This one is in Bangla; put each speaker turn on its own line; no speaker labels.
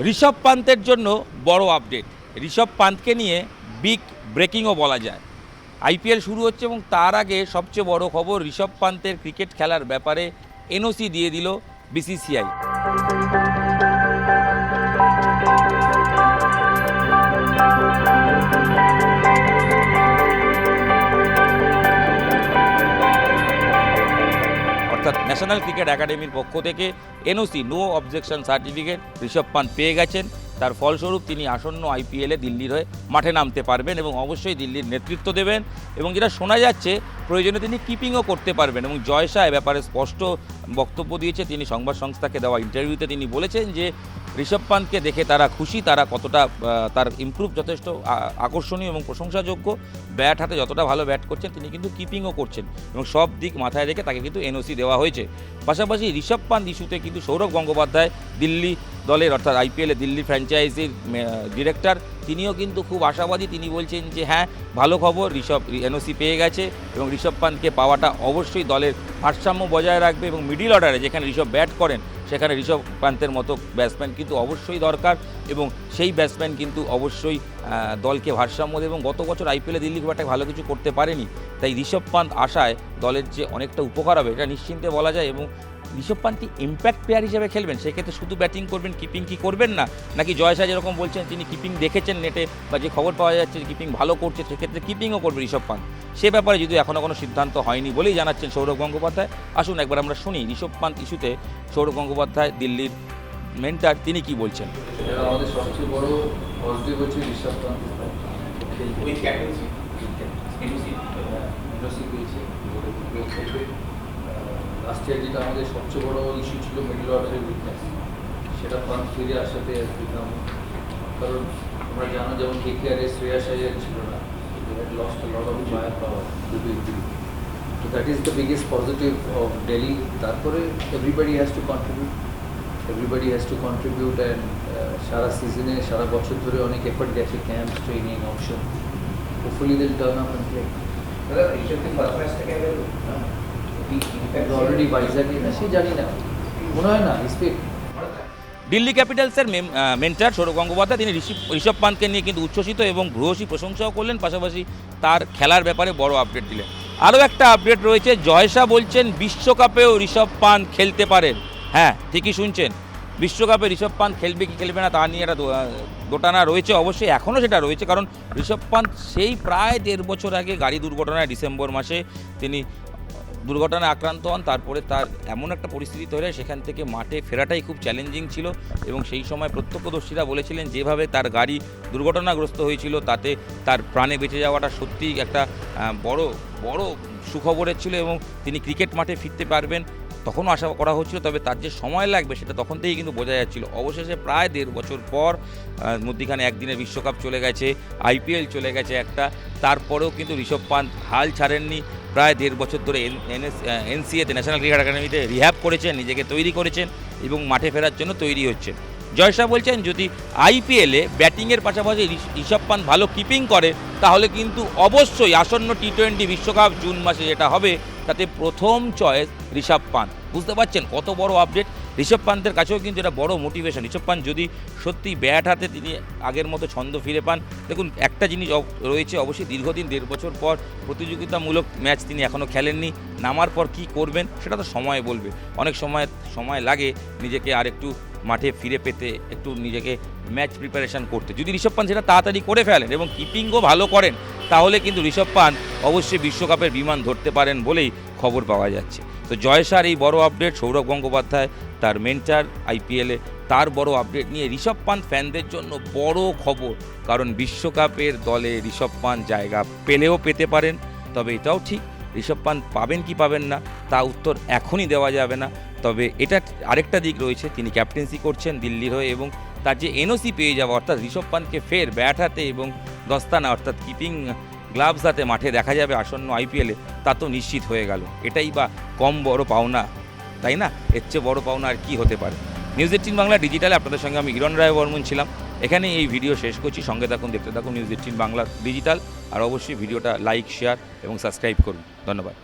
ঋষভ পান্তের জন্য বড় আপডেট। ঋষভ পান্তকে নিয়ে বিগ ব্রেকিংও বলা যায়। আইপিএল শুরু হচ্ছে এবং তার আগে সবচেয়ে বড় খবর, ঋষভ পান্তের ক্রিকেট খেলার ব্যাপারে এনওসি দিয়ে দিল বিসিসিআই। অর্থাৎ ন্যাশনাল ক্রিকেট একাডেমির পক্ষ থেকে NOC, no objection certificate Rishabh Pant পেয়ে গেছেন। তার ফলস্বরূপ তিনি আসন্ন আইপিএলে দিল্লির হয়ে মাঠে নামতে পারবেন এবং অবশ্যই দিল্লির নেতৃত্ব দেবেন। এবং যেটা শোনা যাচ্ছে, প্রয়োজনে তিনি কিপিংও করতে পারবেন। এবং জয় শাহ এ ব্যাপারে স্পষ্ট বক্তব্য দিয়েছে। তিনি সংবাদ সংস্থাকে দেওয়া ইন্টারভিউতে তিনি বলেছেন যে ঋষভ পান্তকে দেখে তারা খুশি, তারা কতটা তার ইমপ্রুভ যথেষ্ট আকর্ষণীয় এবং প্রশংসাযোগ্য। ব্যাট হাতে যতটা ভালো ব্যাট করছেন, তিনি কিন্তু কিপিংও করছেন এবং সব দিক মাথায় রেখে তাকে কিন্তু এনওসি দেওয়া হয়েছে। পাশাপাশি ঋষভ পান্ত ইস্যুতে কিন্তু সৌরভ গঙ্গোপাধ্যায়, দিল্লি দলের অর্থাৎ আইপিএলে দিল্লি ফ্র্যাঞ্চাইজির ডিরেক্টর, তিনিও কিন্তু খুব আশাবাদী। তিনি বলছেন যে হ্যাঁ, ভালো খবর, ঋষভ এনওসি পেয়ে গেছে এবং ঋষভ পান্তকে পাওয়াটা অবশ্যই দলের ভারসাম্য বজায় রাখবে। এবং মিডিল অর্ডারে যেখানে ঋষভ ব্যাট করেন, সেখানে ঋষভ পান্তের মতো ব্যাটসম্যান কিন্তু অবশ্যই দরকার এবং সেই ব্যাটসম্যান কিন্তু অবশ্যই দলকে ভারসাম্য দেবে। এবং গত বছর আইপিএলে দিল্লি খুব একটা ভালো কিছু করতে পারেনি, তাই ঋষভ পান্ত আশায় দলের যে অনেকটা উপকার হবে এটা নিশ্চিন্তে বলা যায়। এবং ঋষভ পান্ত ইম্প্যাক্ট প্লেয়ার হিসেবে খেলবেন, সেক্ষেত্রে শুধু ব্যাটিং করবেন, কিপিং কি করবেন না? নাকি জয় শাহ যেরকম বলছেন তিনি কিপিং দেখেছেন নেটে, বা যে খবর পাওয়া যাচ্ছে কিপিং ভালো করছে, সেক্ষেত্রে কিপিংও করবে ঋষভ পান্ত। সে ব্যাপারে যদি এখনও কোনো সিদ্ধান্ত হয়নি বলেই জানাচ্ছেন সৌরভ গঙ্গোপাধ্যায়। আসুন একবার আমরা শুনি ঋষভ পান্ত ইস্যুতে সৌরভ গঙ্গোপাধ্যায়, দিল্লির মেন্টার, তিনি কি বলছেন।
আমাদের সবচেয়ে বড় পজিটিভ হচ্ছে ঋষভ পান্ত লাস্ট ইয়ার যেটা আমাদের সবচেয়ে বড় ইস্যু ছিল মিডল অর্ডারের উইকনেস, সেটা পান্ত ফিরে আসাতে বিকাম। কারণ তোমরা জানো, যেমন কেকেআরে শ্রেয়াস আইয়ার ছিল না, lost lot of fire power due to injury. তো that is the biggest positive of Delhi. তারপরে everybody has to contribute and সারা সিজনে, সারা বছর ধরে অনেক এফর্ট গেছে, camp, training, option. Hopefully they'll turn up and play. Already বাইজাকে না, সে জানি না, মনে হয় না রিসপেক্ট।
দিল্লি ক্যাপিটালসের মেন্টার সৌরভ গঙ্গোপাধ্যায়, তিনি ঋষভ পান্তকে নিয়ে কিন্তু উচ্ছ্বসিত এবং ভূয়সী প্রশংসাও করলেন, পাশাপাশি তার খেলার ব্যাপারে বড় আপডেট দিলেন। আরও একটা আপডেট রয়েছে, জয় শাহ বলছেন বিশ্বকাপেও ঋষভ পান্ত খেলতে পারেন। হ্যাঁ, ঠিকই শুনছেন, বিশ্বকাপে ঋষভ পান্ত খেলবে কি খেলবে না তা নিয়ে একটা দোটানা রয়েছে। অবশ্যই এখনও সেটা রয়েছে, কারণ ঋষভ পান্ত সেই প্রায় 1.5 বছর আগে গাড়ি দুর্ঘটনায় ডিসেম্বর মাসে তিনি দুর্ঘটনায় আক্রান্ত হন। তারপরে তার এমন একটা পরিস্থিতি তৈরি হয়, সেখান থেকে মাঠে ফেরাটাই খুব চ্যালেঞ্জিং ছিল। এবং সেই সময় প্রত্যক্ষদর্শীরা বলেছিলেন যেভাবে তার গাড়ি দুর্ঘটনাগ্রস্ত হয়েছিল, তাতে তার প্রাণে বেঁচে যাওয়াটা সত্যিই একটা বড় বড় সুখবরের ছিল। এবং তিনি ক্রিকেট মাঠে ফিরতে পারবেন তখনও আশা করা হচ্ছিল, তবে তার যে সময় লাগবে সেটা তখন থেকেই কিন্তু বোঝা যাচ্ছিল। অবশেষে প্রায় 1.5 বছর পর, মধ্যিখানে একদিনের বিশ্বকাপ চলে গেছে, আইপিএল চলে গেছে একটা, তারপরেও কিন্তু ঋষভ পান্ত হাল ছাড়েননি। প্রায় 1.5 বছর ধরে এনসিএতে, ন্যাশনাল ক্রিকেট একাডেমিতে রিহ্যাব করেছেন, নিজেকে তৈরি করেছেন এবং মাঠে ফেরার জন্য তৈরি হচ্ছেন। জয় শাহ বলছেন যদি আইপিএলে ব্যাটিংয়ের পাশাপাশি ঋষভ পান্ত ভালো কিপিং করে, তাহলে কিন্তু অবশ্যই আসন্ন টি20 বিশ্বকাপ জুন মাসে যেটা হবে, তাতে প্রথম চয়েস ঋষভ পান্ত। বুঝতে পারছেন কত বড় আপডেট। ঋষভ পান্তের কাছেও কিন্তু এটা বড় মোটিভেশন। ঋষভ পান্ত যদি সত্যি ব্যাট হাতে তিনি আগের মতো ছন্দ ফিরে পান, দেখুন একটা জিনিস রয়েছে, অবশ্যই দীর্ঘদিন 1.5 বছর পর প্রতিযোগিতামূলক ম্যাচ তিনি এখনও খেলেননি। নামার পর কি করবেন সেটা তো সময় বলবে। অনেক সময় লাগে নিজেকে আর একটু মাঠে ফিরে পেতে, একটু নিজেকে ম্যাচ প্রিপারেশান করতে। যদি ঋষভ পান্ত সেটা তাড়াতাড়ি করে ফেলেন এবং কিপিংও ভালো করেন, তাহলে কিন্তু ঋষভ পান্ত অবশ্যই বিশ্বকাপের বিমান ধরতে পারেন বলেই খবর পাওয়া যাচ্ছে। তো জয় শাহর এই বড় আপডেট, সৌরভ গঙ্গোপাধ্যায় তার মেন্টার আইপিএলে তার বড় আপডেট নিয়ে ঋষভ পান্ত ফ্যানদের জন্য বড় খবর। কারণ বিশ্বকাপের দলে ঋষভ পান্ত জায়গা পেলেও পেতে পারেন, তবে এটাও ঠিক ঋষভ পান্ত পাবেন কি পাবেন না তা উত্তর এখনই দেওয়া যাবে না। তবে এটা আরেকটা দিক রয়েছে, তিনি ক্যাপ্টেন্সি করছেন দিল্লির হয়ে এবং তার যে এনওসি পেয়ে যাওয়া, অর্থাৎ ঋষভ পান্তকে ফের ব্যাট হাতে এবং দস্তানা অর্থাৎ কিপিং গ্লাভস হাতে মাঠে দেখা যাবে আসন্ন আইপিএলে, তা তো নিশ্চিত হয়ে গেল। এটাই বা কম বড় পাওনা, তাই না? এর চেয়ে বড় পাওনা আর কি হতে পারে। নিউজ 18 বাংলা ডিজিটালে আপনাদের সঙ্গে আমি হিরণ রায় বর্মন ছিলাম। এখানে এই ভিডিও শেষ করছি। সঙ্গে থাকুন, দেখতে থাকুন নিউজ 18 বাংলা ডিজিটাল। আর অবশ্যই ভিডিওটা লাইক, শেয়ার এবং সাবস্ক্রাইব করুন। ধন্যবাদ।